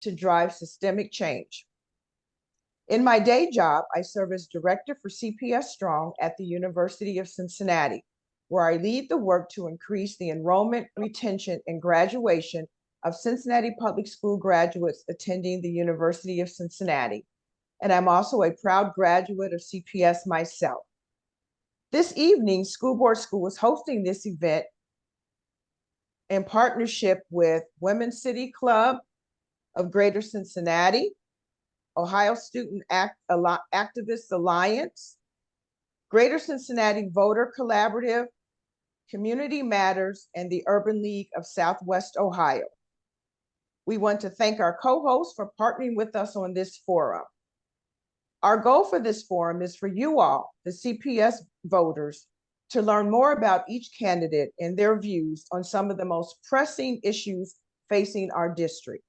to drive systemic change. In my day job, I serve as director for CPS Strong at the University of Cincinnati, where I lead the work to increase the enrollment, retention, and graduation of Cincinnati public school graduates attending the University of Cincinnati. And I'm also a proud graduate of CPS myself. This evening, School Board School is hosting this event in partnership with Women's City Club of Greater Cincinnati, Ohio Student Activists Alliance, Greater Cincinnati Voter Collaborative, Community Matters, and the Urban League of Southwest Ohio. We want to thank our co-hosts for partnering with us on this forum. Our goal for this forum is for you all, the CPS voters, to learn more about each candidate and their views on some of the most pressing issues facing our district.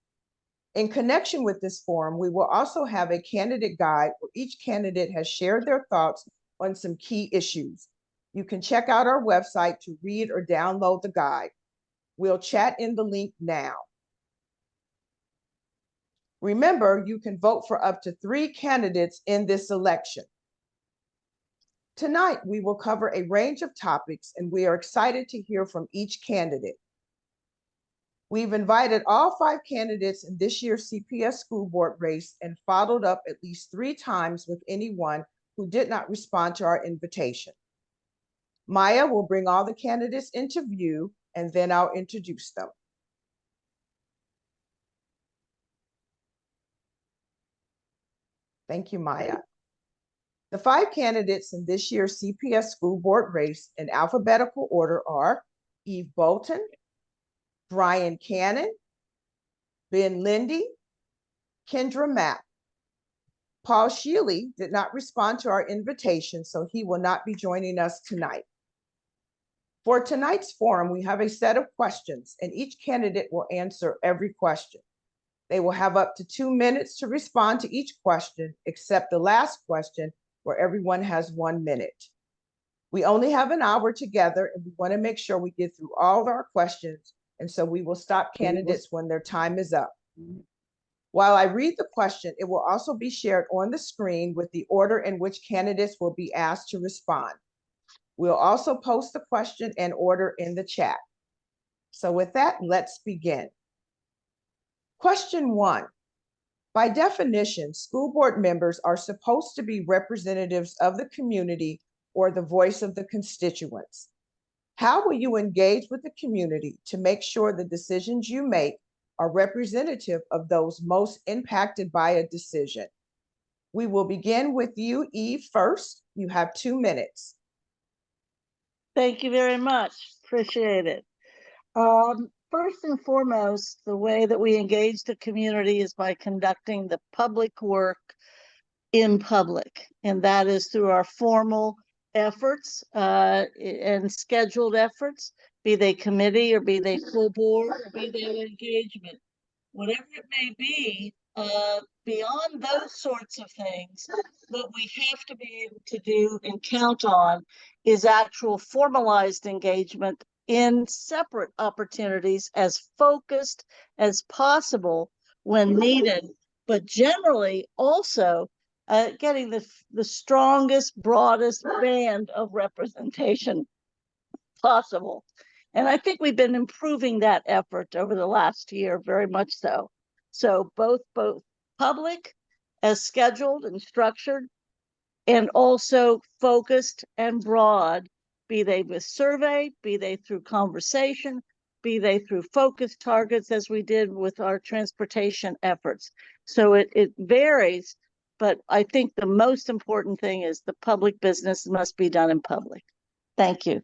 In connection with this forum, we will also have a candidate guide where each candidate has shared their thoughts on some key issues. You can check out our website to read or download the guide. We'll chat in the link now. Remember, you can vote for up to 3 candidates in this election. Tonight, we will cover a range of topics, and we are excited to hear from each candidate. We've invited all 5 candidates in this year's CPS school board race and followed up at least 3 times with anyone who did not respond to our invitation. Maya will bring all the candidates into view, and then I'll introduce them. Thank you, Maya. The 5 candidates in this year's CPS school board race in alphabetical order are Eve Bolton, Bryan Cannon, Ben Lindy, Kendra Mapp. Paul Schiele did not respond to our invitation, so he will not be joining us tonight. For tonight's forum, we have a set of questions, and each candidate will answer every question. They will have up to 2 minutes to respond to each question, except the last question, where everyone has 1 minute. We only have an hour together, and we want to make sure we get through all of our questions, and so we will stop candidates when their time is up. While I read the question, it will also be shared on the screen with the order in which candidates will be asked to respond. We'll also post the question and order in the chat. So with that, let's begin. Question 1. By definition, school board members are supposed to be representatives of the community or the voice of the constituents. How will you engage with the community to make sure the decisions you make are representative of those most impacted by a decision? We will begin with you, Eve, first. You have 2 minutes. Thank you very much. Appreciate it. First and foremost, the way that we engage the community is by conducting the public work in public, and that is through our formal efforts and scheduled efforts, be they committee or be they full board or be they engagement. Whatever it may be, beyond those sorts of things, what we have to be able to do and count on is actual formalized engagement in separate opportunities as focused as possible when needed, but generally also getting the strongest, broadest band of representation possible. And I think we've been improving that effort over the last year, very much so. So both public as scheduled and structured, and also focused and broad, be they with survey, be they through conversation, be they through focus targets as we did with our transportation efforts. So it varies, but I think the most important thing is the public business must be done in public. Thank you.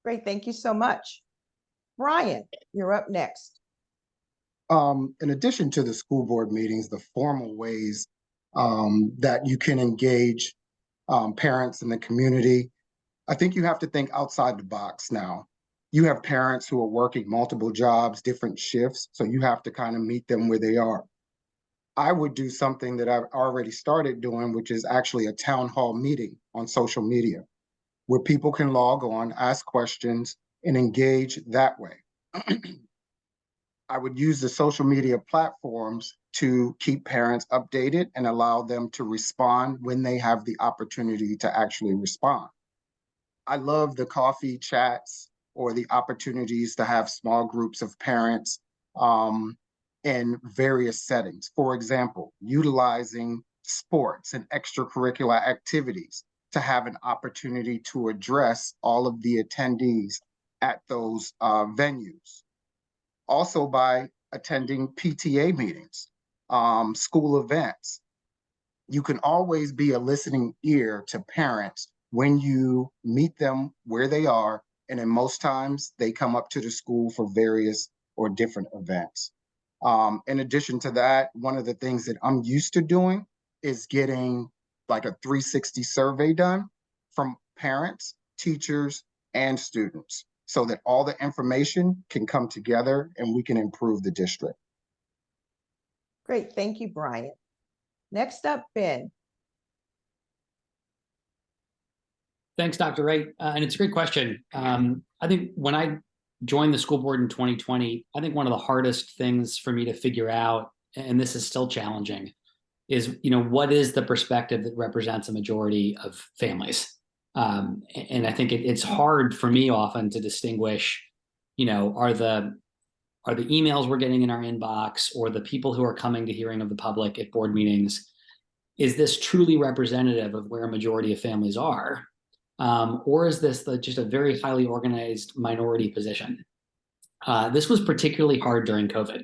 Great, thank you so much. Bryan, you're up next. In addition to the school board meetings, the formal ways that you can engage parents in the community, I think you have to think outside the box now. You have parents who are working multiple jobs, different shifts, so you have to kind of meet them where they are. I would do something that I've already started doing, which is actually a town hall meeting on social media, where people can log on, ask questions, and engage that way. I would use the social media platforms to keep parents updated and allow them to respond when they have the opportunity to actually respond. I love the coffee chats or the opportunities to have small groups of parents in various settings. For example, utilizing sports and extracurricular activities to have an opportunity to address all of the attendees at those venues. Also by attending PTA meetings, school events. You can always be a listening ear to parents when you meet them where they are, and in most times they come up to the school for various or different events. In addition to that, one of the things that I'm used to doing is getting like a 360 survey done from parents, teachers, and students so that all the information can come together and we can improve the district. Great, thank you, Bryan. Next up, Ben. Thanks, Dr. Wright. And it's a great question. I think when I joined the school board in 2020, I think one of the hardest things for me to figure out, and this is still challenging, is, what is the perspective that represents a majority of families? And I think it's hard for me often to distinguish, are the emails we're getting in our inbox or the people who are coming to hearing of the public at board meetings, is this truly representative of where a majority of families are? Or is this just a very highly organized minority position? This was particularly hard during COVID,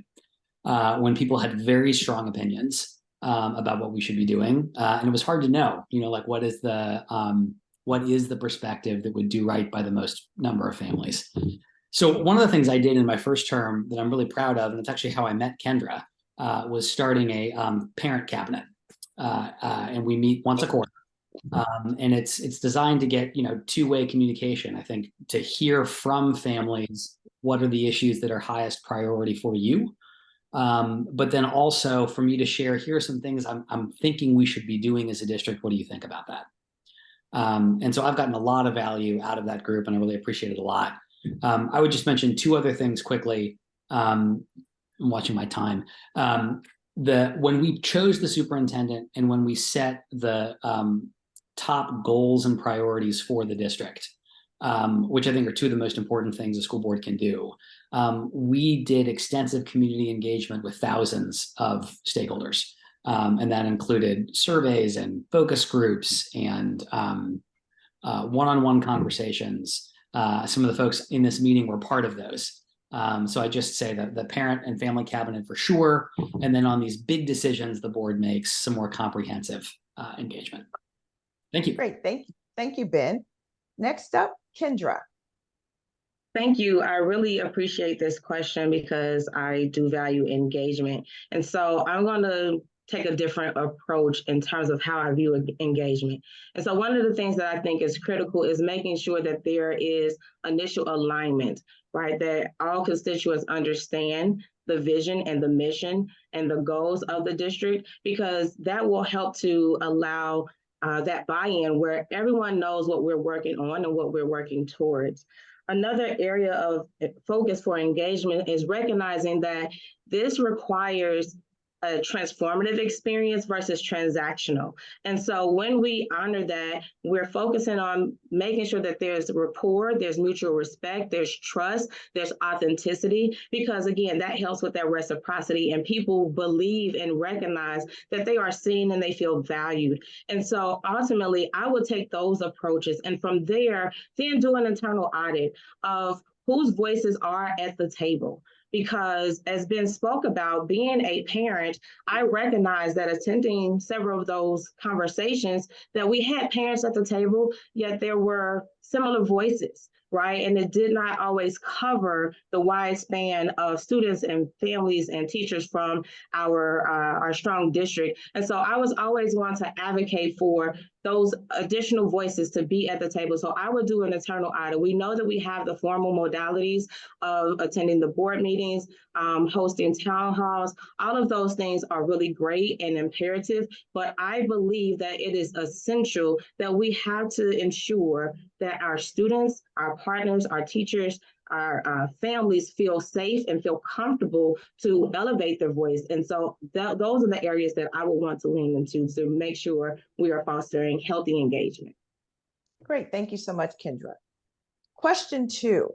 when people had very strong opinions about what we should be doing, and it was hard to know, what is the perspective that would do right by the most number of families. So one of the things I did in my first term that I'm really proud of, and it's actually how I met Kendra, was starting a parent cabinet, and we meet once a quarter. And it's designed to get two-way communication, I think, to hear from families what are the issues that are highest priority for you, but then also for me to share, here are some things I'm thinking we should be doing as a district. What do you think about that? And so I've gotten a lot of value out of that group, and I really appreciate it a lot. I would just mention two other things quickly. I'm watching my time. When we chose the superintendent and when we set the top goals and priorities for the district, which I think are two of the most important things a school board can do. We did extensive community engagement with thousands of stakeholders, and that included surveys and focus groups and one-on-one conversations. Some of the folks in this meeting were part of those. So I just say that the parent and family cabinet for sure, and then on these big decisions the board makes, some more comprehensive engagement. Thank you. Great, thank you, Ben. Next up, Kendra. Thank you. I really appreciate this question because I do value engagement. And so I'm going to take a different approach in terms of how I view engagement. And so one of the things that I think is critical is making sure that there is initial alignment, right? That all constituents understand the vision and the mission and the goals of the district, because that will help to allow that buy-in where everyone knows what we're working on and what we're working towards. Another area of focus for engagement is recognizing that this requires a transformative experience versus transactional. And so when we honor that, we're focusing on making sure that there's rapport, there's mutual respect, there's trust, there's authenticity, because again, that helps with that reciprocity and people believe and recognize that they are seen and they feel valued. And so ultimately, I would take those approaches and from there, then do an internal audit of whose voices are at the table. Because as Ben spoke about, being a parent, I recognize that attending several of those conversations that we had parents at the table, yet there were similar voices, right? And it did not always cover the wide span of students and families and teachers from our strong district. And so I was always one to advocate for those additional voices to be at the table. So I would do an internal audit. We know that we have the formal modalities of attending the board meetings, hosting town halls. All of those things are really great and imperative, but I believe that it is essential that we have to ensure that our students, our partners, our teachers our families feel safe and feel comfortable to elevate their voice. And so those are the areas that I would want to lean into to make sure we are fostering healthy engagement. Great. Thank you so much, Kendra. Question 2.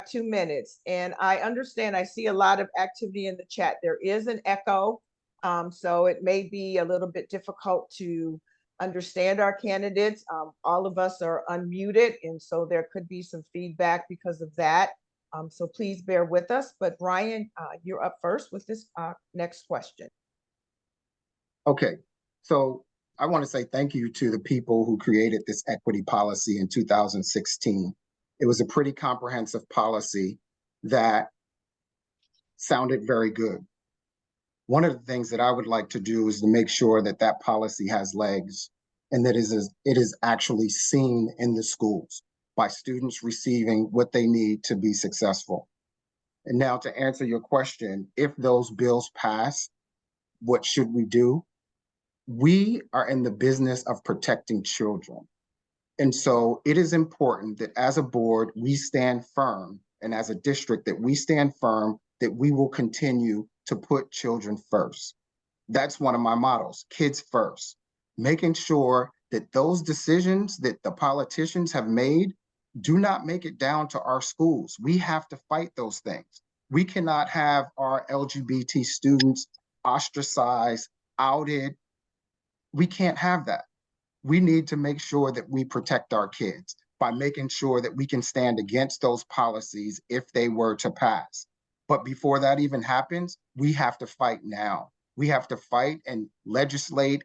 Two minutes, and I understand, I see a lot of activity in the chat. There is an echo, so it may be a little bit difficult to understand our candidates. All of us are unmuted, and so there could be some feedback because of that. So please bear with us. But Bryan, you're up first with this next question. Okay, so I want to say thank you to the people who created this equity policy in 2016. It was a pretty comprehensive policy that sounded very good. One of the things that I would like to do is to make sure that that policy has legs and that it is actually seen in the schools by students receiving what they need to be successful. And now to answer your question, if those bills pass, what should we do? We are in the business of protecting children. And so it is important that as a board, we stand firm, and as a district that we stand firm that we will continue to put children first. That's one of my mottos, kids first, making sure that those decisions that the politicians have made do not make it down to our schools. We have to fight those things. We cannot have our LGBT students ostracized, outed. We can't have that. We need to make sure that we protect our kids by making sure that we can stand against those policies if they were to pass. But before that even happens, we have to fight now. We have to fight and legislate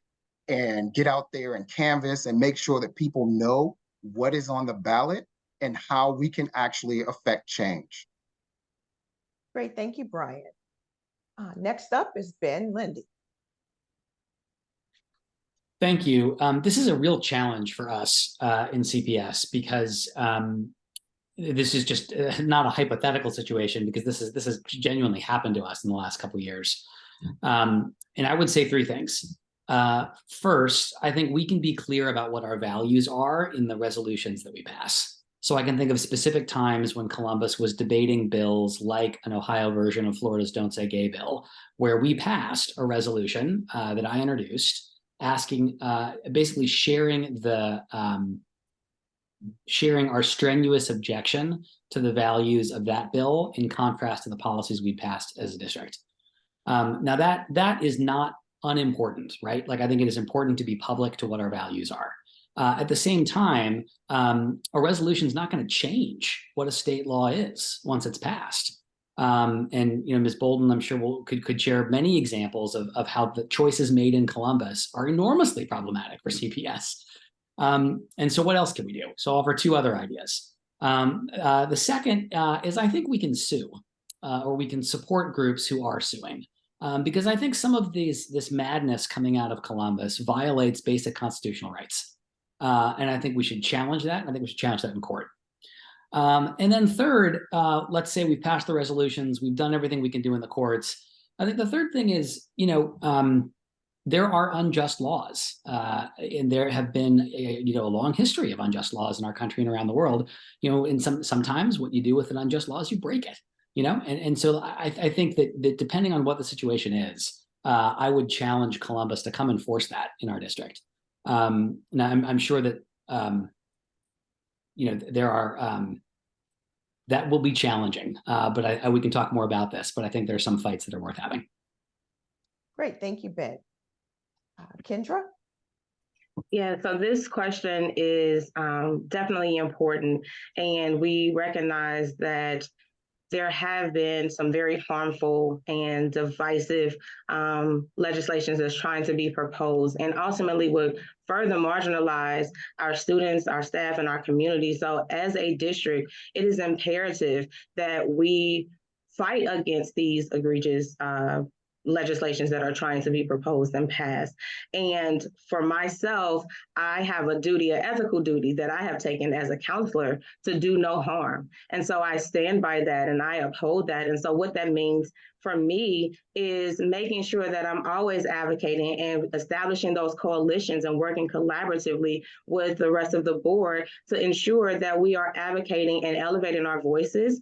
and get out there and canvass and make sure that people know what is on the ballot and how we can actually affect change. Great. Thank you, Bryan. Next up is Ben Lindy. Thank you. This is a real challenge for us in CPS because this is just not a hypothetical situation, because this has genuinely happened to us in the last couple of years. And I would say 3 things. First, I think we can be clear about what our values are in the resolutions that we pass. So I can think of specific times when Columbus was debating bills like an Ohio version of Florida's Don't Say Gay bill, where we passed a resolution that I introduced, asking, basically sharing our strenuous objection to the values of that bill in contrast to the policies we passed as a district. Now that is not unimportant, right? Like, I think it is important to be public to what our values are. At the same time, a resolution is not going to change what a state law is once it's passed. And Ms. Bolton, I'm sure could share many examples of how the choices made in Columbus are enormously problematic for CPS. And so what else can we do? So I'll offer 2 other ideas. The second is, I think we can sue, or we can support groups who are suing. Because I think some of this madness coming out of Columbus violates basic constitutional rights. And I think we should challenge that. I think we should challenge that in court. And then third, let's say we've passed the resolutions, we've done everything we can do in the courts. I think the third thing is, there are unjust laws, and there have been a long history of unjust laws in our country and around the world. And sometimes what you do with an unjust law is you break it. And so I think that depending on what the situation is, I would challenge Columbus to come enforce that in our district. Now I'm sure that there are that will be challenging, but we can talk more about this, but I think there's some fights that are worth having. Great, thank you, Ben. Kendra? Yeah, so this question is definitely important, and we recognize that there have been some very harmful and divisive legislations that's trying to be proposed, and ultimately would further marginalize our students, our staff, and our community. So as a district, it is imperative that we fight against these egregious legislations that are trying to be proposed and passed. And for myself, I have a duty, an ethical duty that I have taken as a counselor to do no harm. And so I stand by that and I uphold that. And so what that means for me is making sure that I'm always advocating and establishing those coalitions and working collaboratively with the rest of the board to ensure that we are advocating and elevating our voices,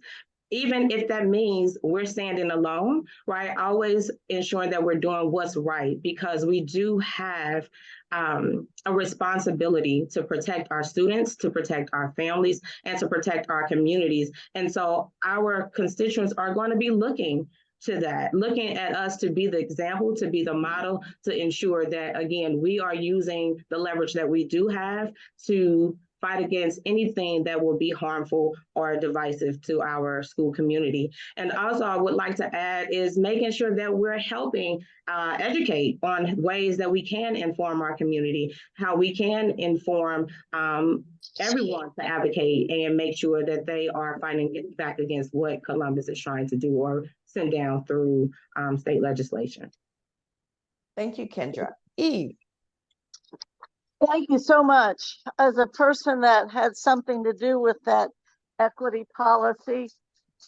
even if that means we're standing alone, right? Always ensuring that we're doing what's right, because we do have a responsibility to protect our students, to protect our families, and to protect our communities. And so our constituents are going to be looking to that, looking at us to be the example, to be the model, to ensure that, again, we are using the leverage that we do have to fight against anything that will be harmful or divisive to our school community. And also, I would like to add is making sure that we're helping educate on ways that we can inform our community, how we can inform everyone to advocate and make sure that they are fighting back against what Columbus is trying to do or send down through state legislation. Thank you, Kendra. Eve? Thank you so much. As a person that had something to do with that equity policy,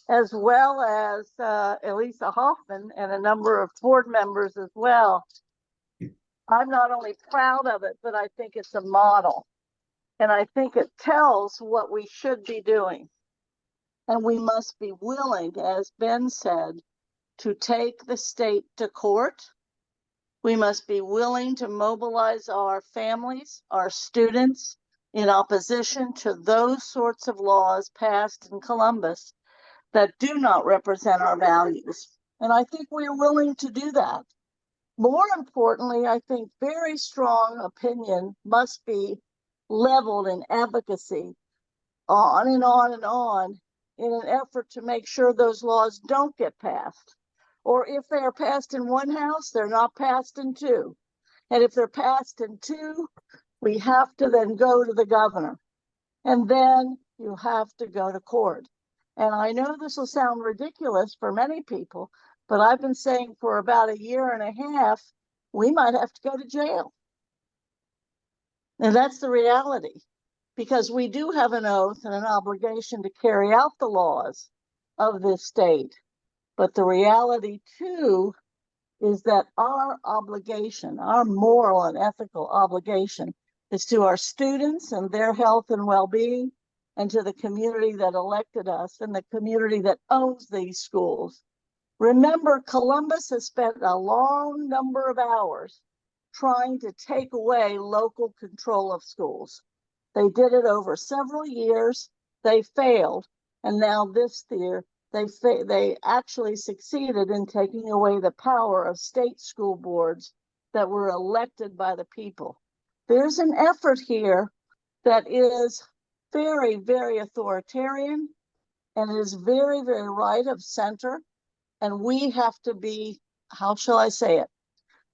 as well as Elisa Hoffman and a number of board members as well, I'm not only proud of it, but I think it's a model. And I think it tells what we should be doing. And we must be willing, as Ben said, to take the state to court. We must be willing to mobilize our families, our students, in opposition to those sorts of laws passed in Columbus that do not represent our values. And I think we are willing to do that. More importantly, I think very strong opinion must be leveled in advocacy on and on and on in an effort to make sure those laws don't get passed. Or if they are passed in one house, they're not passed in two. And if they're passed in two, we have to then go to the governor. And then you have to go to court. And I know this will sound ridiculous for many people, but I've been saying for about a year and a half, we might have to go to jail. And that's the reality, because we do have an oath and an obligation to carry out the laws of this state. But the reality, too, is that our obligation, our moral and ethical obligation, is to our students and their health and well-being, and to the community that elected us and the community that owns these schools. Remember, Columbus has spent a long number of hours trying to take away local control of schools. They did it over several years. They failed. And now this year, they actually succeeded in taking away the power of state school boards that were elected by the people. There's an effort here that is very, very authoritarian and is very, very right of center. And we have to be, how shall I say it,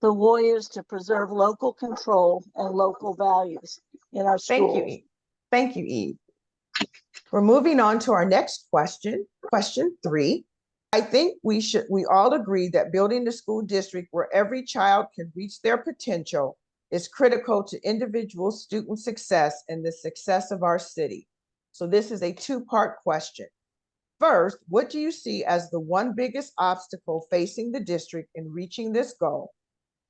the warriors to preserve local control and local values in our schools. Thank you, Eve. Thank you, Eve. We're moving on to our next question, question 3. I think we all agree that building a school district where every child can reach their potential is critical to individual student success and the success of our city. So this is a 2-part question. First, what do you see as the one biggest obstacle facing the district in reaching this goal?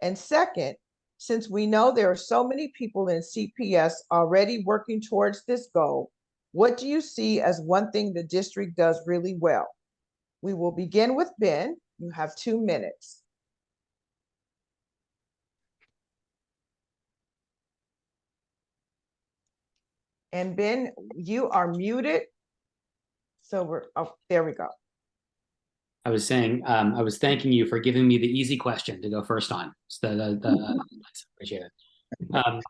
And second, since we know there are so many people in CPS already working towards this goal, what do you see as one thing the district does really well? We will begin with Ben. You have 2 minutes. And Ben, you are muted. So there we go. I was saying, I was thanking you for giving me the easy question to go first on. So I appreciate it. On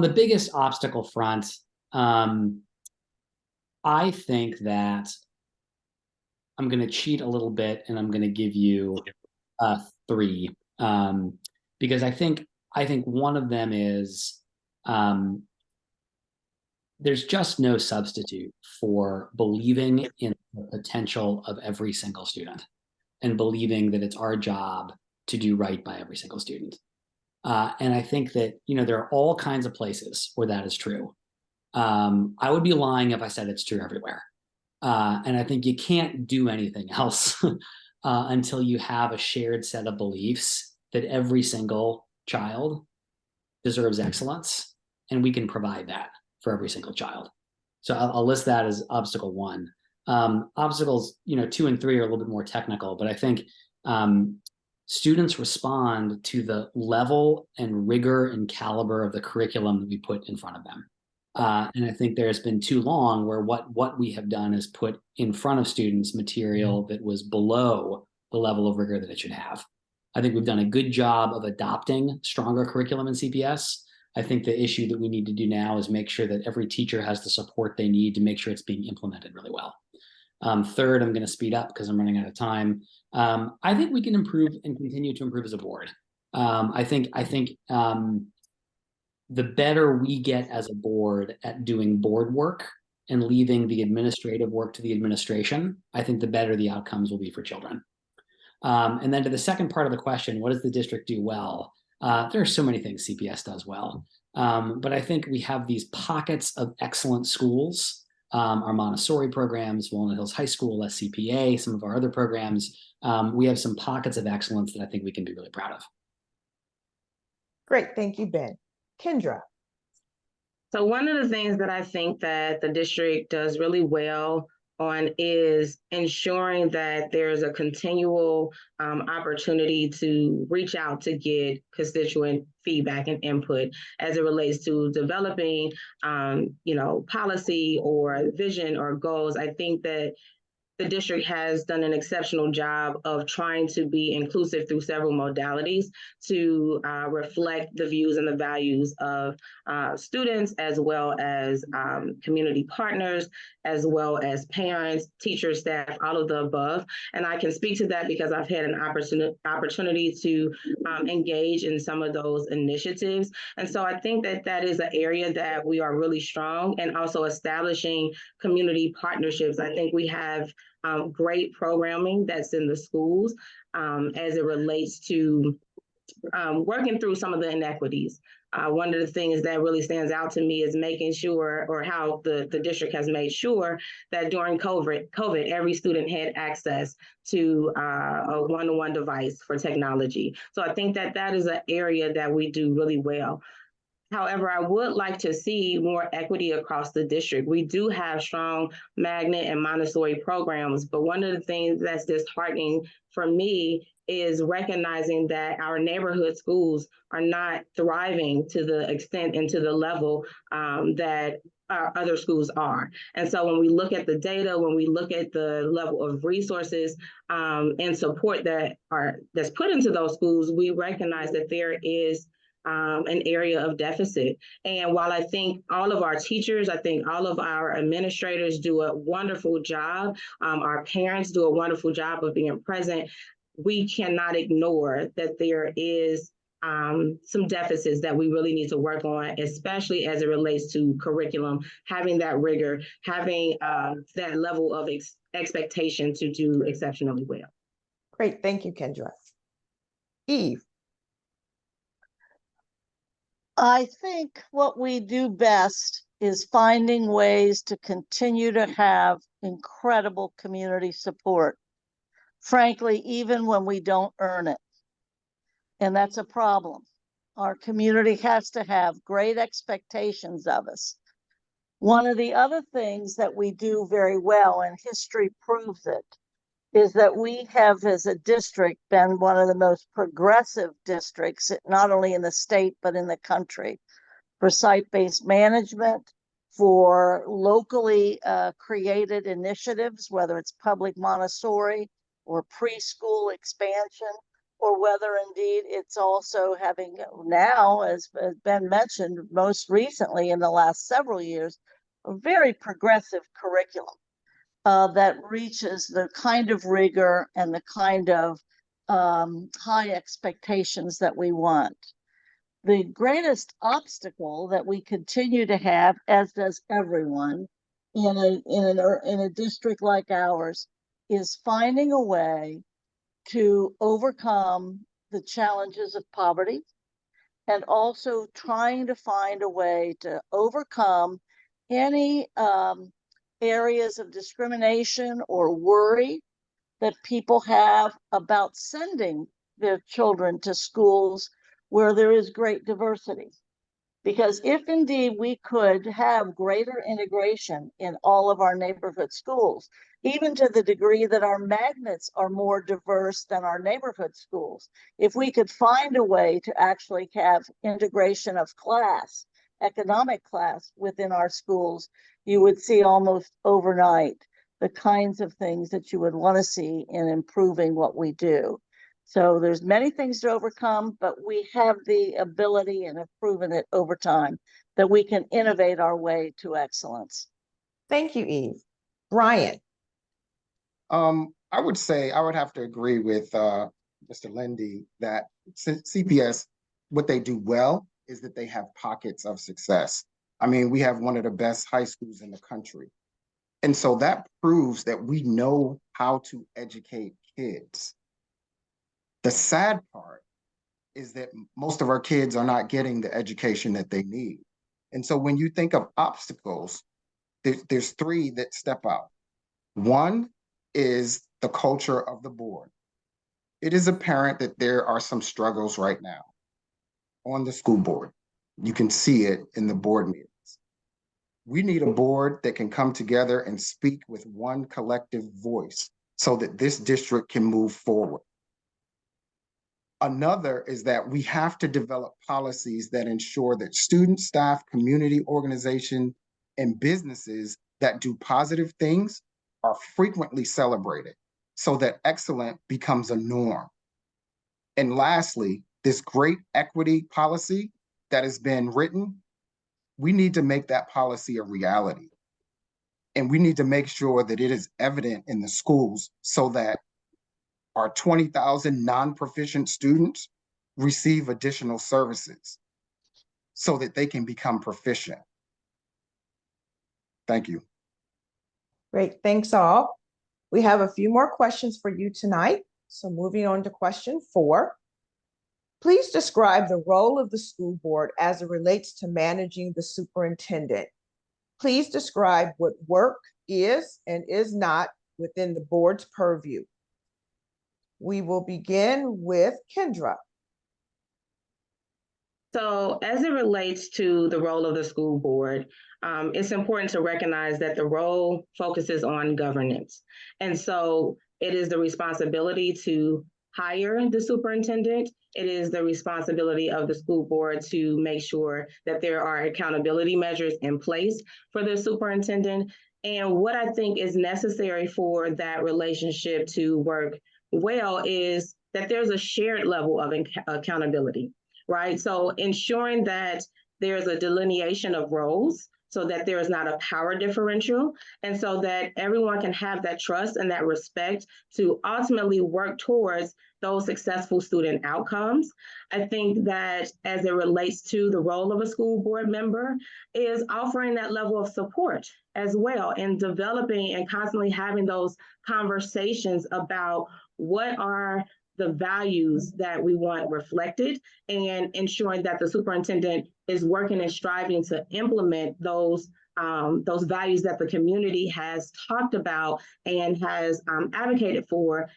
the biggest obstacle front, I think that I'm going to cheat a little bit, and I'm going to give you 3, because I think one of them is there's just no substitute for believing in the potential of every single student and believing that it's our job to do right by every single student. And I think that, there are all kinds of places where that is true. I would be lying if I said it's true everywhere. And I think you can't do anything else until you have a shared set of beliefs that every single child deserves excellence, and we can provide that for every single child. So I'll list that as obstacle 1. Obstacles, 2 and 3 are a little bit more technical, but I think students respond to the level and rigor and caliber of the curriculum that we put in front of them. And I think there's been too long where what we have done is put in front of students material that was below the level of rigor that it should have. I think we've done a good job of adopting stronger curriculum in CPS. I think the issue that we need to do now is make sure that every teacher has the support they need to make sure it's being implemented really well. Third, I'm going to speed up because I'm running out of time. I think we can improve and continue to improve as a board. I think the better we get as a board at doing board work and leaving the administrative work to the administration, I think the better the outcomes will be for children. And then to the second part of the question, what does the district do well? There are so many things CPS does well, but I think we have these pockets of excellent schools, our Montessori programs, Walnut Hills High School, SCPA, some of our other programs. We have some pockets of excellence that I think we can be really proud of. Great, thank you, Ben. Kendra. So one of the things that I think that the district does really well on is ensuring that there's a continual opportunity to reach out to get constituent feedback and input as it relates to developing, policy or vision or goals. I think that the district has done an exceptional job of trying to be inclusive through several modalities to reflect the views and the values of students, as well as community partners, as well as parents, teachers, staff, all of the above. And I can speak to that because I've had an opportunity to engage in some of those initiatives. And so I think that that is an area that we are really strong, and also establishing community partnerships. I think we have great programming that's in the schools as it relates to working through some of the inequities. One of the things that really stands out to me is making sure, or how the district has made sure that during COVID, every student had access to a one-to-one device for technology. So I think that that is an area that we do really well. However, I would like to see more equity across the district. We do have strong magnet and Montessori programs, but one of the things that's disheartening for me is recognizing that our neighborhood schools are not thriving to the extent and to the level that other schools are. And so when we look at the data, when we look at the level of resources and support that's put into those schools, we recognize that there is an area of deficit. And while I think all of our teachers, I think all of our administrators do a wonderful job, our parents do a wonderful job of being present, we cannot ignore that there is some deficits that we really need to work on, especially as it relates to curriculum, having that rigor, having that level of expectation to do exceptionally well. Great, thank you, Kendra. Eve. I think what we do best is finding ways to continue to have incredible community support, frankly, even when we don't earn it. And that's a problem. Our community has to have great expectations of us. One of the other things that we do very well, and history proves it, is that we have, as a district, been one of the most progressive districts, not only in the state, but in the country, for site-based management, for locally created initiatives, whether it's public Montessori or preschool expansion, or whether indeed it's also having now, as has been mentioned most recently in the last several years, a very progressive curriculum that reaches the kind of rigor and the kind of high expectations that we want. The greatest obstacle that we continue to have, as does everyone in a district like ours, is finding a way to overcome the challenges of poverty, and also trying to find a way to overcome any areas of discrimination or worry that people have about sending their children to schools where there is great diversity. Because if indeed we could have greater integration in all of our neighborhood schools, even to the degree that our magnets are more diverse than our neighborhood schools, if we could find a way to actually have integration of class, economic class within our schools, you would see almost overnight the kinds of things that you would want to see in improving what we do. So there's many things to overcome, but we have the ability, and have proven it over time, that we can innovate our way to excellence. Thank you, Eve. Bryan. I would say I would have to agree with Mr. Lindy that CPS, what they do well is that they have pockets of success. I mean, we have one of the best high schools in the country. And so that proves that we know how to educate kids. The sad part is that most of our kids are not getting the education that they need. And so when you think of obstacles, there's three that step out. One is the culture of the board. It is apparent that there are some struggles right now on the school board. You can see it in the board meetings. We need a board that can come together and speak with one collective voice so that this district can move forward. Another is that we have to develop policies that ensure that students, staff, community organizations, and businesses that do positive things are frequently celebrated so that excellence becomes a norm. And lastly, this great equity policy that has been written, we need to make that policy a reality. And we need to make sure that it is evident in the schools so that our 20,000 non-proficient students receive additional services so that they can become proficient. Thank you. Great, thanks all. We have a few more questions for you tonight. So moving on to question 4. Please describe the role of the school board as it relates to managing the superintendent. Please describe what work is and is not within the board's purview. We will begin with Kendra. So as it relates to the role of the school board, it's important to recognize that the role focuses on governance. And so it is the responsibility to hire the superintendent. It is the responsibility of the school board to make sure that there are accountability measures in place for the superintendent. And what I think is necessary for that relationship to work well is that there's a shared level of accountability, right? So ensuring that there's a delineation of roles so that there is not a power differential, and so that everyone can have that trust and that respect to ultimately work towards those successful student outcomes. I think that as it relates to the role of a school board member is offering that level of support as well, and developing and constantly having those conversations about what are the values that we want reflected, and ensuring that the superintendent is working and striving to implement those values that the community has talked about and has advocated for,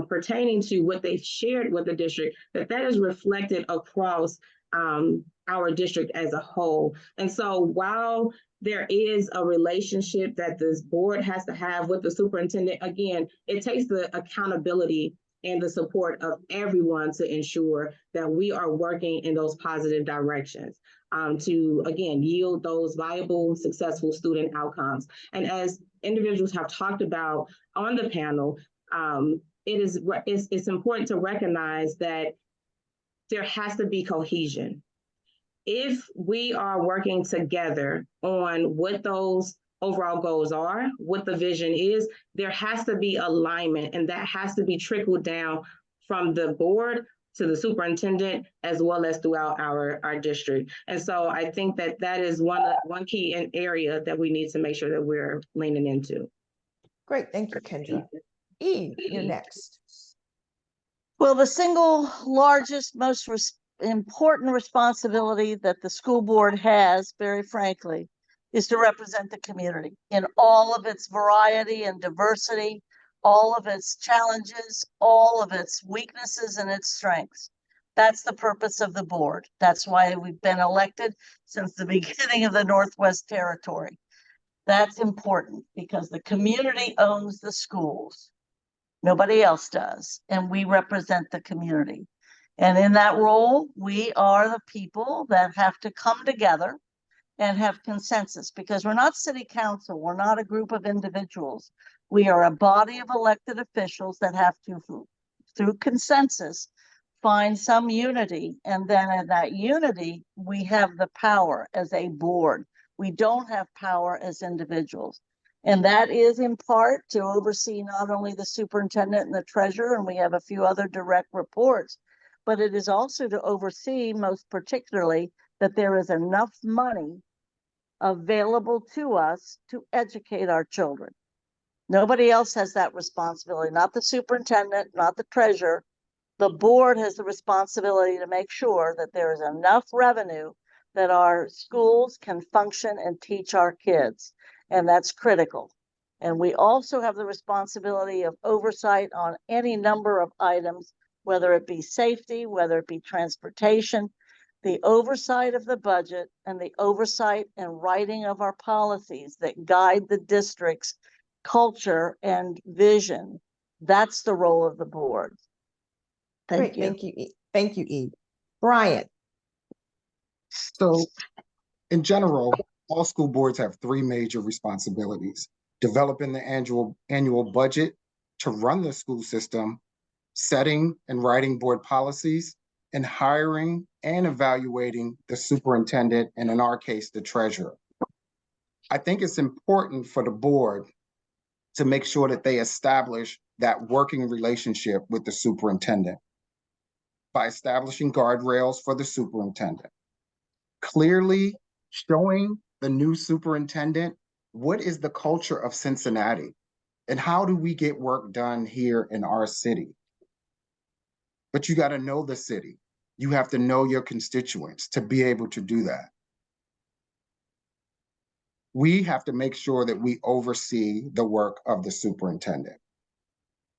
pertaining to what they've shared with the district, that is reflected across our district as a whole. And so while there is a relationship that this board has to have with the superintendent, again, it takes the accountability and the support of everyone to ensure that we are working in those positive directions. to, again, yield those viable, successful student outcomes. And as individuals have talked about on the panel, it's important to recognize that there has to be cohesion. If we are working together on what those overall goals are, what the vision is, there has to be alignment, and that has to be trickled down from the board to the superintendent, as well as throughout our district. And so I think that is one key area that we need to make sure that we're leaning into. Great, thank you, Kendra. Eve, you're next. Well, the single largest, most important responsibility that the school board has, very frankly, is to represent the community in all of its variety and diversity, all of its challenges, all of its weaknesses and its strengths. That's the purpose of the board. That's why we've been elected since the beginning of the Northwest Territory. That's important because the community owns the schools. Nobody else does, and we represent the community. And in that role, we are the people that have to come together and have consensus, because we're not city council. We're not a group of individuals. We are a body of elected officials that have to, through consensus, find some unity. And then in that unity, we have the power as a board. We don't have power as individuals. And that is in part to oversee not only the superintendent and the treasurer, and we have a few other direct reports, but it is also to oversee, most particularly, that there is enough money available to us to educate our children. Nobody else has that responsibility, not the superintendent, not the treasurer. The board has the responsibility to make sure that there is enough revenue that our schools can function and teach our kids. And that's critical. And we also have the responsibility of oversight on any number of items, whether it be safety, whether it be transportation, the oversight of the budget, and the oversight and writing of our policies that guide the district's culture and vision. That's the role of the board. Thank you. Thank you. Thank you, Eve. Bryan. So in general, all school boards have three major responsibilities: developing the annual budget to run the school system, setting and writing board policies, and hiring and evaluating the superintendent, and in our case, the treasurer. I think it's important for the board to make sure that they establish that working relationship with the superintendent by establishing guardrails for the superintendent, clearly showing the new superintendent what is the culture of Cincinnati and how do we get work done here in our city. But you got to know the city. You have to know your constituents to be able to do that. We have to make sure that we oversee the work of the superintendent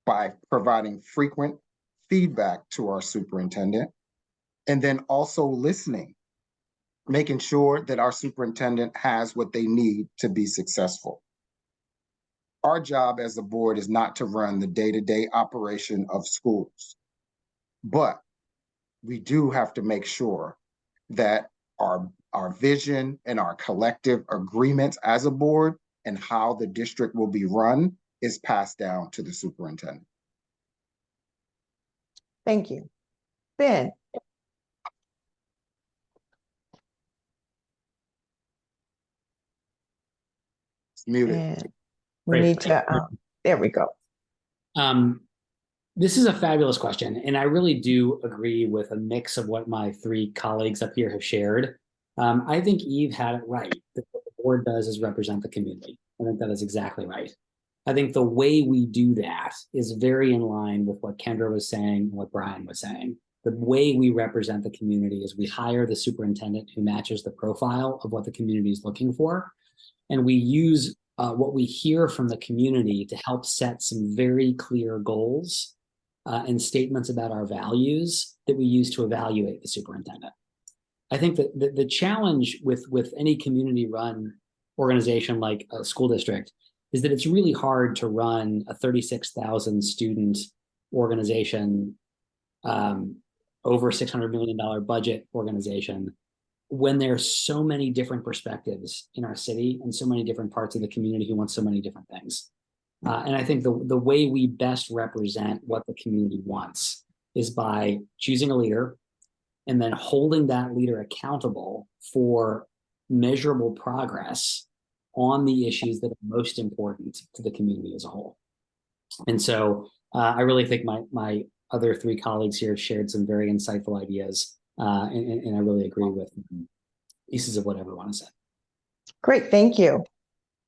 by providing frequent feedback to our superintendent, and then also listening, making sure that our superintendent has what they need to be successful. Our job as a board is not to run the day-to-day operation of schools, but we do have to make sure that our vision and our collective agreements as a board and how the district will be run is passed down to the superintendent. Thank you. Ben. It's muted. And we Great. need to, there we go. This is a fabulous question, and I really do agree with a mix of what my three colleagues up here have shared. I think Eve had it right. That what the board does is represent the community. I think that is exactly right. I think the way we do that is very in line with what Kendra was saying and what Bryan was saying. The way we represent the community is we hire the superintendent who matches the profile of what the community is looking for. And we use what we hear from the community to help set some very clear goals and statements about our values that we use to evaluate the superintendent. I think that the challenge with any community-run organization like a school district is that it's really hard to run a 36,000 student organization, over $600 million budget organization when there's so many different perspectives in our city and so many different parts of the community who want so many different things. And I think the way we best represent what the community wants is by choosing a leader and then holding that leader accountable for measurable progress on the issues that are most important to the community as a whole. And so I really think my other three colleagues here shared some very insightful ideas, and I really agree with pieces of what everyone said. Great, thank you.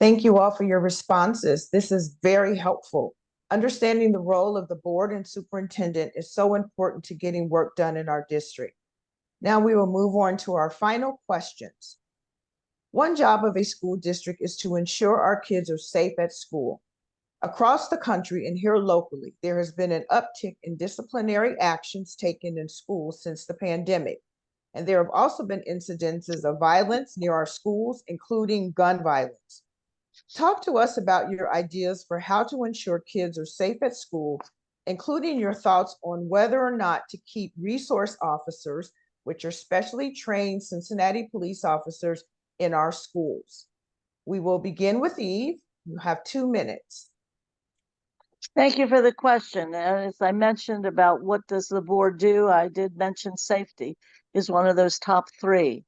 Thank you all for your responses. This is very helpful. Understanding the role of the board and superintendent is so important to getting work done in our district. Now we will move on to our final questions. One job of a school district is to ensure our kids are safe at school. Across the country and here locally, there has been an uptick in disciplinary actions taken in schools since the pandemic. And there have also been incidences of violence near our schools, including gun violence. Talk to us about your ideas for how to ensure kids are safe at school, including your thoughts on whether or not to keep resource officers, which are specially trained Cincinnati police officers, in our schools. We will begin with Eve. You have 2 minutes. Thank you for the question. As I mentioned about what does the board do, I did mention safety is one of those top 3.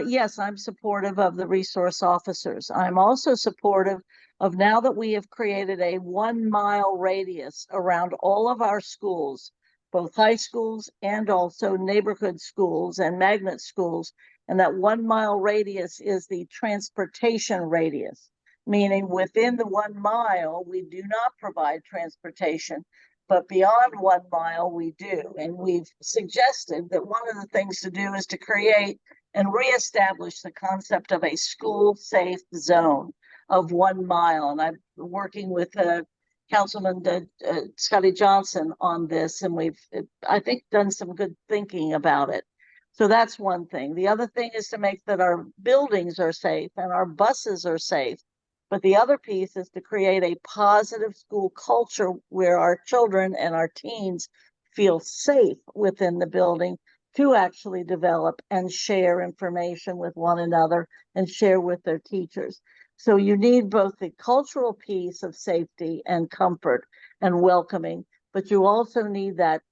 Yes, I'm supportive of the resource officers. I'm also supportive of, now that we have created a 1-mile radius around all of our schools, both high schools and also neighborhood schools and magnet schools, and that 1-mile radius is the transportation radius, meaning within the 1 mile, we do not provide transportation, but beyond 1 mile, we do. And we've suggested that one of the things to do is to create and reestablish the concept of a school-safe zone of 1 mile. And I'm working with Councilman Scotty Johnson on this, and we've, I think, done some good thinking about it. So that's one thing. The other thing is to make that our buildings are safe and our buses are safe. But the other piece is to create a positive school culture where our children and our teens feel safe within the building to actually develop and share information with one another and share with their teachers. So you need both the cultural piece of safety and comfort and welcoming, but you also need that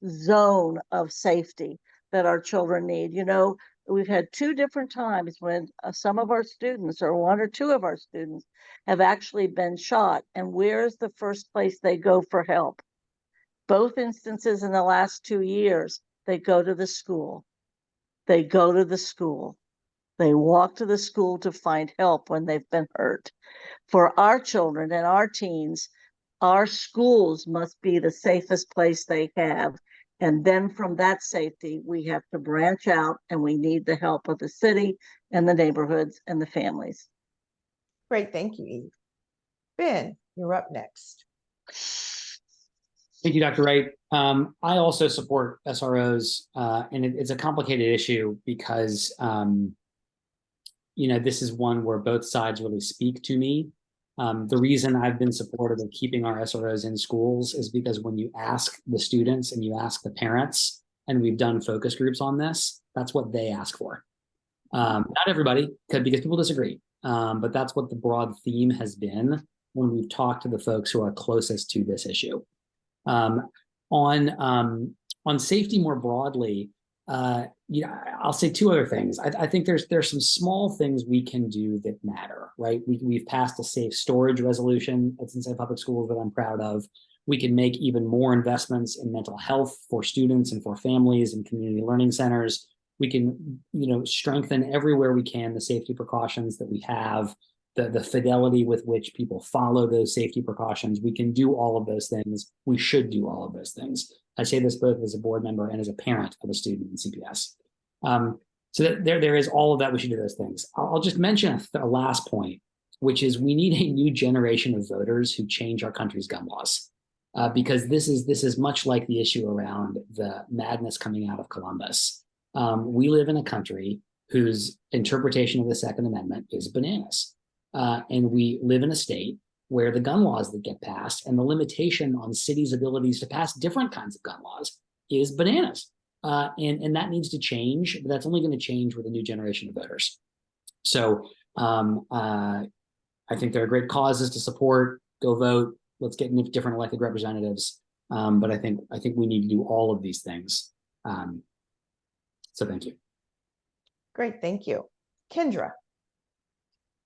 zone of safety that our children need. You know, we've had 2 different times when some of our students, or 1 or 2 of our students, have actually been shot. And where's the first place they go for help? Both instances in the last 2 years, they go to the school. They go to the school. They walk to the school to find help when they've been hurt. For our children and our teens, our schools must be the safest place they have. And then from that safety, we have to branch out, and we need the help of the city and the neighborhoods and the families. Great, thank you, Eve. Ben, you're up next. Thank you, Dr. Wright. I also support SROs, and it's a complicated issue because, you know, this is one where both sides really speak to me. The reason I've been supportive of keeping our SROs in schools is because when you ask the students and you ask the parents, and we've done focus groups on this, that's what they ask for. Not everybody, because people disagree, but that's what the broad theme has been when we've talked to the folks who are closest to this issue. On safety more broadly, I'll say 2 other things. I think there's some small things we can do that matter, right? We've passed a safe storage resolution at Cincinnati Public Schools that I'm proud of. We can make even more investments in mental health for students and for families and community learning centers. We can, strengthen everywhere we can the safety precautions that we have, the fidelity with which people follow those safety precautions. We can do all of those things. We should do all of those things. I say this both as a board member and as a parent of a student in CPS. So there is all of that. We should do those things. I'll just mention a last point, which is we need a new generation of voters who change our country's gun laws, because this is much like the issue around the madness coming out of Columbus. We live in a country whose interpretation of the Second Amendment is bananas. And we live in a state where the gun laws that get passed and the limitation on cities' abilities to pass different kinds of gun laws is bananas. And that needs to change, but that's only going to change with a new generation of voters. So I think there are great causes to support. Go vote. Let's get different elected representatives. But I think we need to do all of these things. So thank you. Great, thank you. Kendra.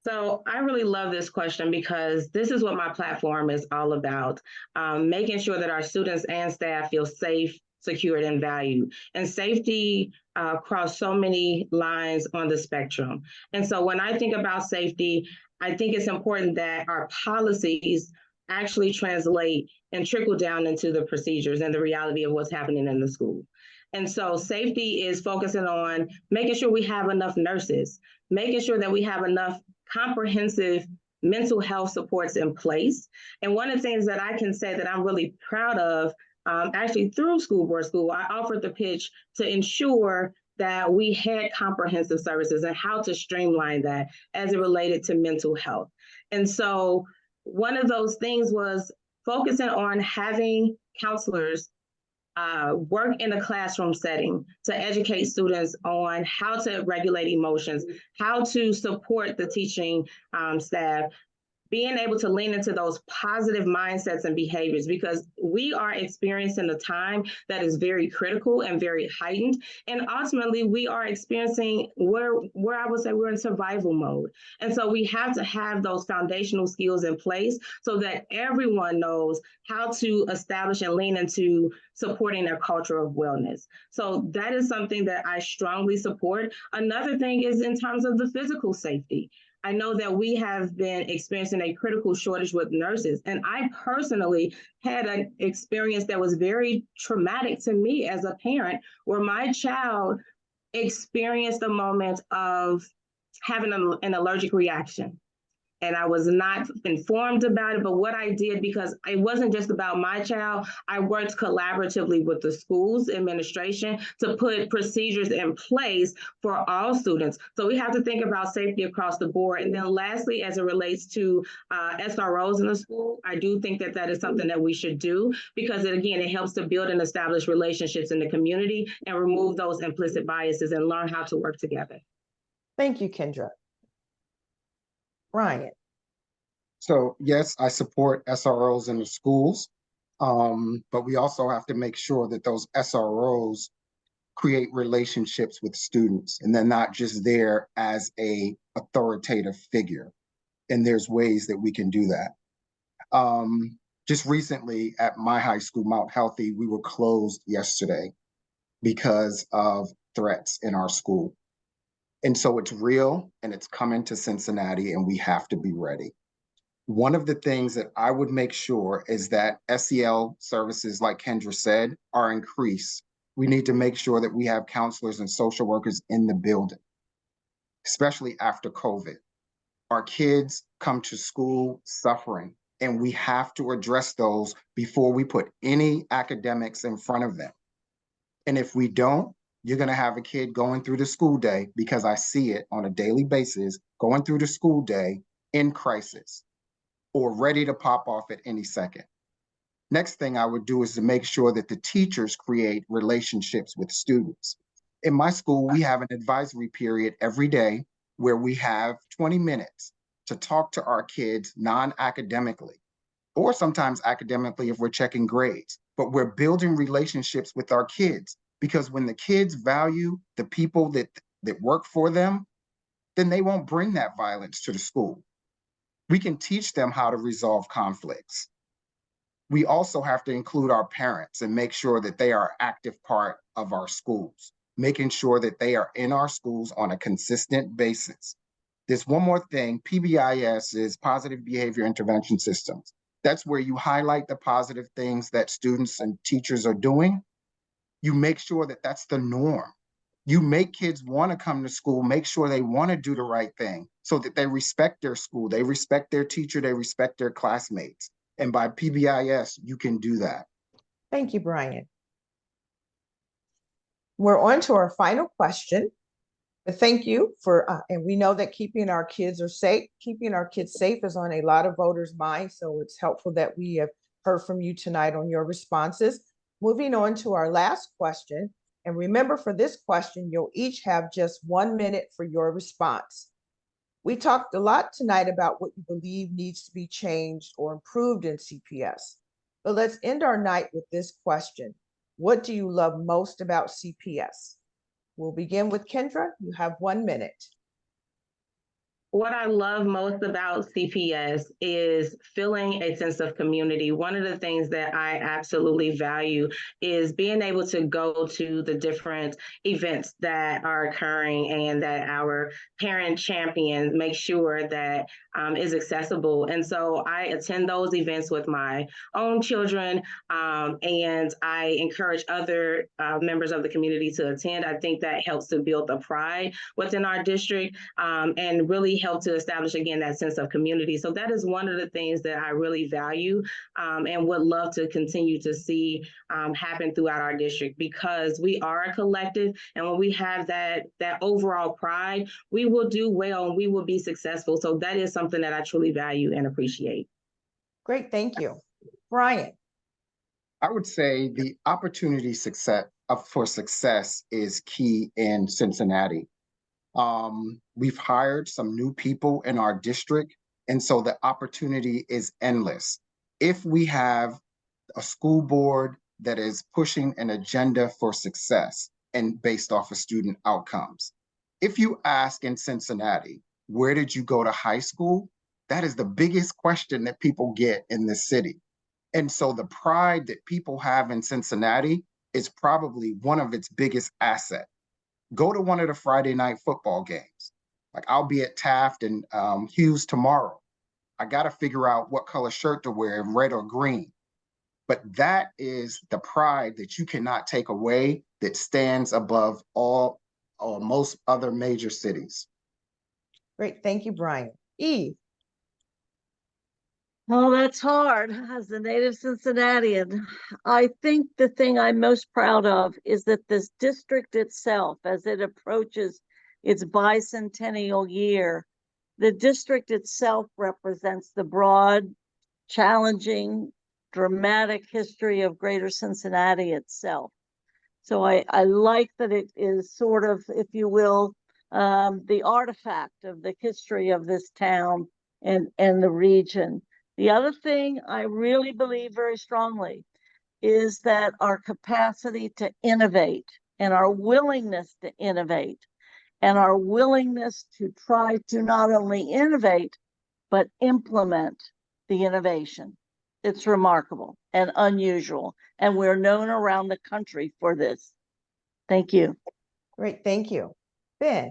So I really love this question because this is what my platform is all about, making sure that our students and staff feel safe, secured, and valued. And safety across so many lines on the spectrum. And so when I think about safety, I think it's important that our policies actually translate and trickle down into the procedures and the reality of what's happening in the school. And so safety is focusing on making sure we have enough nurses, making sure that we have enough comprehensive mental health supports in place. And one of the things that I can say that I'm really proud of, actually through School Board School, I offered the pitch to ensure that we had comprehensive services and how to streamline that as it related to mental health. And so one of those things was focusing on having counselors work in a classroom setting to educate students on how to regulate emotions, how to support the teaching staff, being able to lean into those positive mindsets and behaviors, because we are experiencing a time that is very critical and very heightened. And ultimately, we are experiencing where I would say we're in survival mode. And so we have to have those foundational skills in place so that everyone knows how to establish and lean into supporting their culture of wellness. So that is something that I strongly support. Another thing is in terms of the physical safety. I know that we have been experiencing a critical shortage with nurses, and I personally had an experience that was very traumatic to me as a parent, where my child experienced a moment of having an allergic reaction. And I was not informed about it, but what I did, because it wasn't just about my child, I worked collaboratively with the school's administration to put procedures in place for all students. So we have to think about safety across the board. And then lastly, as it relates to SROs in the school, I do think that that is something that we should do, because again, it helps to build and establish relationships in the community and remove those implicit biases and learn how to work together. Thank you, Kendra. Bryan. So yes, I support SROs in the schools, but we also have to make sure that those SROs create relationships with students, and they're not just there as a authoritative figure. And there's ways that we can do that. Just recently at my high school, Mount Healthy, we were closed yesterday because of threats in our school. And so it's real and it's coming to Cincinnati, and we have to be ready. One of the things that I would make sure is that SEL services, like Kendra said, are increased. We need to make sure that we have counselors and social workers in the building, especially after COVID. Our kids come to school suffering, and we have to address those before we put any academics in front of them. And if we don't, you're going to have a kid going through the school day, because I see it on a daily basis, going through the school day in crisis or ready to pop off at any second. Next thing I would do is to make sure that the teachers create relationships with students. In my school, we have an advisory period every day where we have 20 minutes to talk to our kids non-academically, or sometimes academically if we're checking grades. But we're building relationships with our kids, because when the kids value the people that work for them, then they won't bring that violence to the school. We can teach them how to resolve conflicts. We also have to include our parents and make sure that they are an active part of our schools, making sure that they are in our schools on a consistent basis. There's one more thing. PBIS is Positive Behavior Intervention Systems. That's where you highlight the positive things that students and teachers are doing. You make sure that that's the norm. You make kids want to come to school, make sure they want to do the right thing so that they respect their school, they respect their teacher, they respect their classmates. And by PBIS, you can do that. Thank you, Bryan. We're on to our final question. But thank you for, and we know that keeping our kids safe is on a lot of voters' minds. So it's helpful that we have heard from you tonight on your responses. Moving on to our last question. And remember, for this question, you'll each have just 1 minute for your response. We talked a lot tonight about what you believe needs to be changed or improved in CPS. But let's end our night with this question. What do you love most about CPS? We'll begin with Kendra. You have 1 minute. What I love most about CPS is feeling a sense of community. One of the things that I absolutely value is being able to go to the different events that are occurring and that our parent champions make sure that is accessible. And so I attend those events with my own children, and I encourage other members of the community to attend. I think that helps to build the pride within our district, and really help to establish, again, that sense of community. So that is one of the things that I really value, and would love to continue to see happen throughout our district, because we are a collective. And when we have that overall pride, we will do well and we will be successful. So that is something that I truly value and appreciate. Great, thank you. Bryan. I would say the opportunity for success is key in Cincinnati. We've hired some new people in our district, and so the opportunity is endless. If we have a school board that is pushing an agenda for success and based off of student outcomes. If you ask in Cincinnati, where did you go to high school? That is the biggest question that people get in this city. And so the pride that people have in Cincinnati is probably one of its biggest assets. Go to one of the Friday night football games. Like, I'll be at Taft and Hughes tomorrow. I got to figure out what color shirt to wear, red or green. But that is the pride that you cannot take away, that stands above all or most other major cities. Great, thank you, Bryan. Eve. Oh, that's hard. As a native Cincinnatian, I think the thing I'm most proud of is that this district itself, as it approaches its bicentennial year, the district itself represents the broad, challenging, dramatic history of Greater Cincinnati itself. So I like that it is sort of, if you will, the artifact of the history of this town and the region. The other thing I really believe very strongly is that our capacity to innovate and our willingness to innovate and our willingness to try to not only innovate, but implement the innovation. It's remarkable and unusual, and we're known around the country for this. Thank you. Great, thank you. Ben.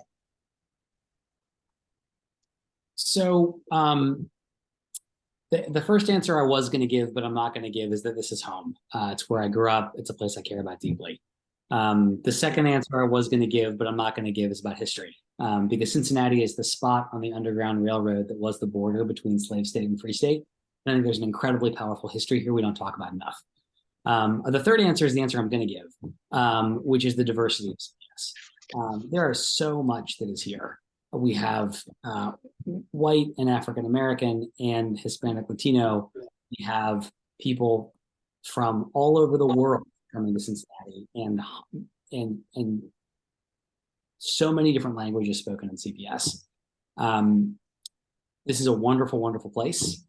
So the first answer I was going to give, but I'm not going to give, is that this is home. It's where I grew up. It's a place I care about deeply. The second answer I was going to give, but I'm not going to give, is about history. Because Cincinnati is the spot on the Underground Railroad that was the border between slave state and free state. And I think there's an incredibly powerful history here we don't talk about enough. The third answer is the answer I'm going to give, which is the diversity of CPS. There is so much that is here. We have white and African American and Hispanic Latino. We have people from all over the world coming to Cincinnati, and so many different languages spoken in CPS. This is a wonderful, wonderful place.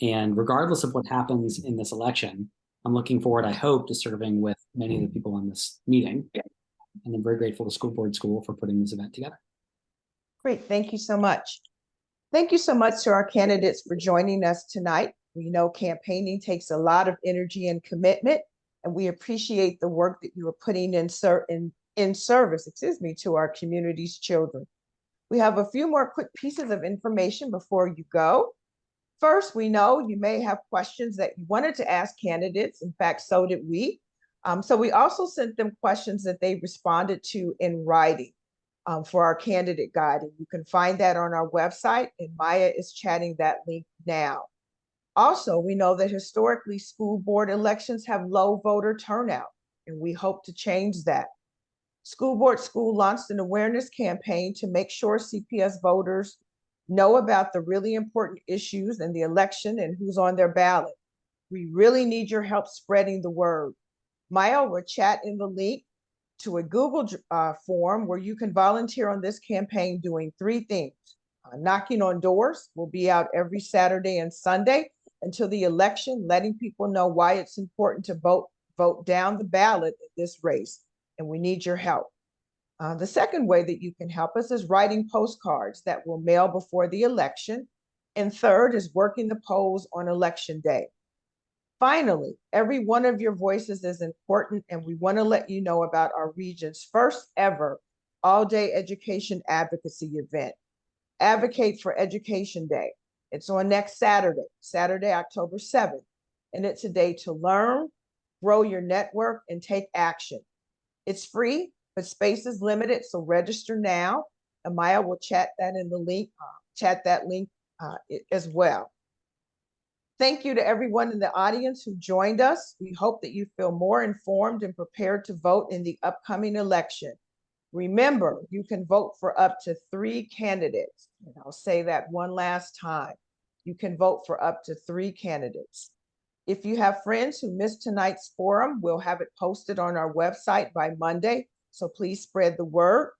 And regardless of what happens in this election, I'm looking forward, I hope, to serving with many of the people in this meeting. And I'm very grateful to School Board School for putting this event together. Great, thank you so much. Thank you so much to our candidates for joining us tonight. We know campaigning takes a lot of energy and commitment, and we appreciate the work that you are putting in service, to our community's children. We have a few more quick pieces of information before you go. First, we know you may have questions that you wanted to ask candidates. In fact, so did we. So we also sent them questions that they responded to in writing for our candidate guide. And you can find that on our website, and Maya is chatting that link now. Also, we know that historically school board elections have low voter turnout, and we hope to change that. School Board School launched an awareness campaign to make sure CPS voters know about the really important issues in the election and who's on their ballot. We really need your help spreading the word. Maya will chat in the link to a Google form where you can volunteer on this campaign doing 3 things. Knocking on doors. We'll be out every Saturday and Sunday until the election, letting people know why it's important to vote down the ballot in this race, and we need your help. The second way that you can help us is writing postcards that we'll mail before the election. And third is working the polls on election day. Finally, every one of your voices is important, and we want to let you know about our region's first ever all-day education advocacy event. Advocate for Education Day. It's on next Saturday, October 7th, and it's a day to learn, grow your network, and take action. It's free, but space is limited, so register now. Amaya will chat that in the link, as well. Thank you to everyone in the audience who joined us. We hope that you feel more informed and prepared to vote in the upcoming election. Remember, you can vote for up to 3 candidates. And I'll say that one last time. You can vote for up to 3 candidates. If you have friends who missed tonight's forum, we'll have it posted on our website by Monday. So please spread the word.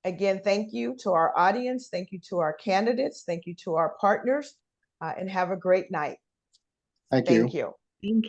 Again, thank you to our audience. Thank you to our candidates. Thank you to our partners, and have a great night. Thank you. Thank you. Thank you.